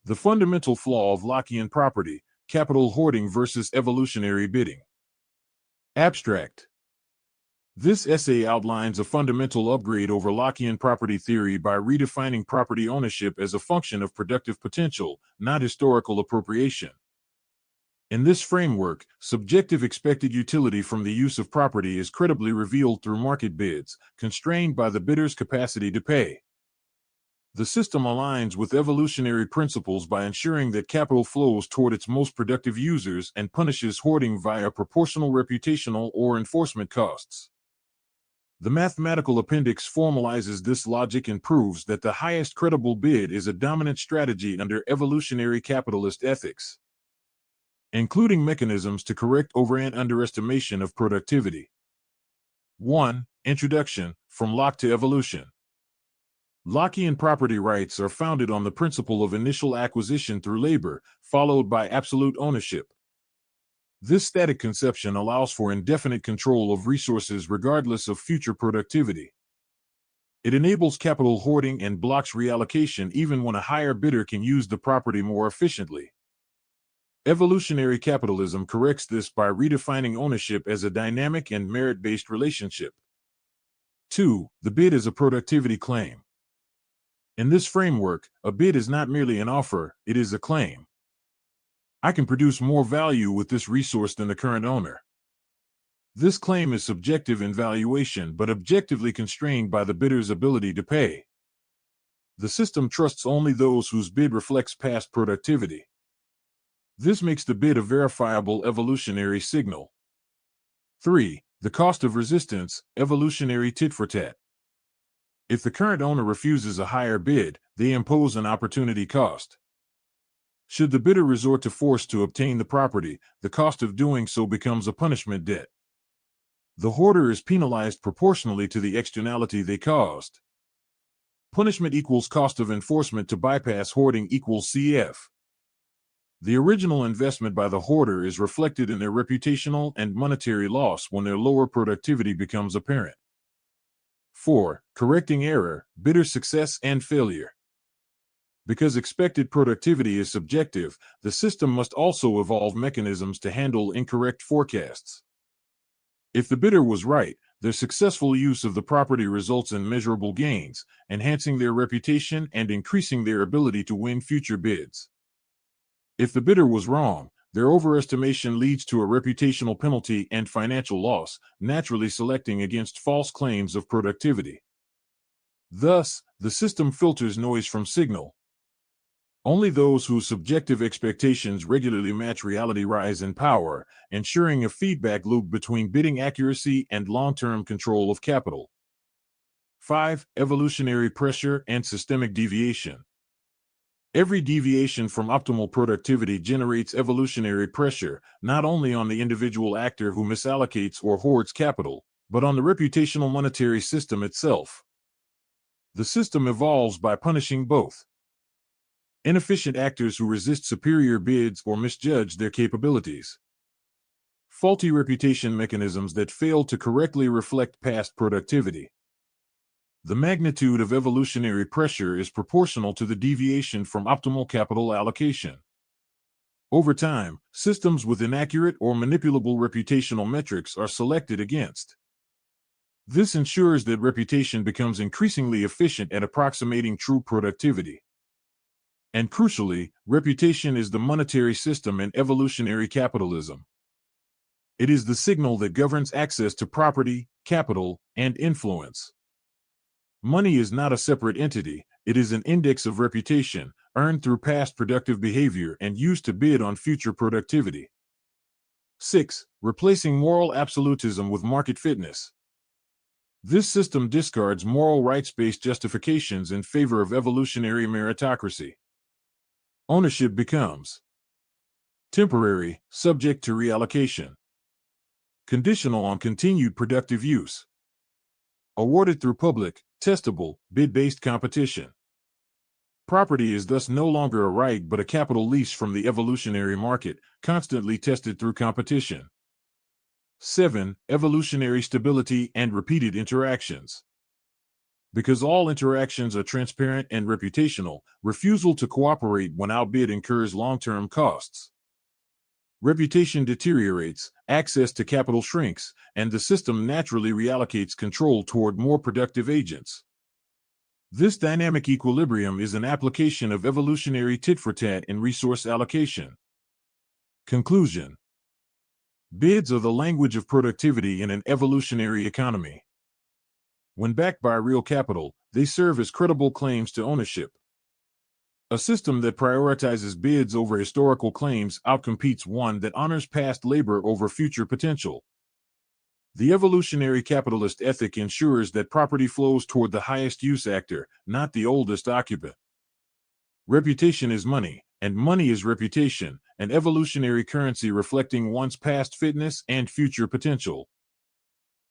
The fundamental flaw of Lockean property, capital hoarding versus evolutionary bidding. Abstract. This essay outlines a fundamental upgrade over Lockean property theory by redefining property ownership as a function of productive potential, not historical appropriation. In this framework, subjective expected utility from the use of property is credibly revealed through market bids, constrained by the bidder's capacity to pay. The system aligns with evolutionary principles by ensuring that capital flows toward its most productive users and punishes hoarding via proportional reputational or enforcement costs. The mathematical appendix formalizes this logic and proves that the highest credible bid is a dominant strategy under evolutionary capitalist ethics, including mechanisms to correct over- and underestimation of productivity. 1. Introduction, From Locke to Evolution. Lockean property rights are founded on the principle of initial acquisition through labor, followed by absolute ownership. This static conception allows for indefinite control of resources regardless of future productivity. It enables capital hoarding and blocks reallocation even when a higher bidder can use the property more efficiently. Evolutionary capitalism corrects this by redefining ownership as a dynamic and merit-based relationship. 2. The bid is a productivity claim. In this framework, a bid is not merely an offer, it is a claim. I can produce more value with this resource than the current owner. This claim is subjective in valuation but objectively constrained by the bidder's ability to pay. The system trusts only those whose bid reflects past productivity. This makes the bid a verifiable evolutionary signal. 3. The cost of resistance, evolutionary tit-for-tat. If the current owner refuses a higher bid, they impose an opportunity cost. Should the bidder resort to force to obtain the property, the cost of doing so becomes a punishment debt. The hoarder is penalized proportionally to the externality they caused. Punishment equals cost of enforcement to bypass hoarding equals CF. The original investment by the hoarder is reflected in their reputational and monetary loss when their lower productivity becomes apparent. 4. Correcting error, bidder success and failure. Because expected productivity is subjective, the system must also evolve mechanisms to handle incorrect forecasts. If the bidder was right, their successful use of the property results in measurable gains, enhancing their reputation and increasing their ability to win future bids. If the bidder was wrong, their overestimation leads to a reputational penalty and financial loss, naturally selecting against false claims of productivity. Thus, the system filters noise from signal. Only those whose subjective expectations regularly match reality rise in power, ensuring a feedback loop between bidding accuracy and long-term control of capital. 5. Evolutionary pressure and systemic deviation. Every deviation from optimal productivity generates evolutionary pressure, not only on the individual actor who misallocates or hoards capital, but on the reputational monetary system itself. The system evolves by punishing both inefficient actors who resist superior bids or misjudge their capabilities, faulty reputation mechanisms that fail to correctly reflect past productivity. The magnitude of evolutionary pressure is proportional to the deviation from optimal capital allocation. Over time, systems with inaccurate or manipulable reputational metrics are selected against. This ensures that reputation becomes increasingly efficient at approximating true productivity. And crucially, reputation is the monetary system in evolutionary capitalism. It is the signal that governs access to property, capital, and influence. Money is not a separate entity, it is an index of reputation, earned through past productive behavior and used to bid on future productivity. 6. Replacing moral absolutism with market fitness. This system discards moral rights-based justifications in favor of evolutionary meritocracy. Ownership becomes temporary, subject to reallocation, conditional on continued productive use, awarded through public, testable, bid-based competition. Property is thus no longer a right but a capital lease from the evolutionary market, constantly tested through competition. 7. Evolutionary stability and repeated interactions. Because all interactions are transparent and reputational, refusal to cooperate when outbid incurs long-term costs. Reputation deteriorates, access to capital shrinks, and the system naturally reallocates control toward more productive agents. This dynamic equilibrium is an application of evolutionary tit-for-tat in resource allocation. Conclusion: bids are the language of productivity in an evolutionary economy. When backed by real capital, they serve as credible claims to ownership. A system that prioritizes bids over historical claims outcompetes one that honors past labor over future potential. The evolutionary capitalist ethic ensures that property flows toward the highest use actor, not the oldest occupant. Reputation is money, and money is reputation, an evolutionary currency reflecting one's past fitness and future potential.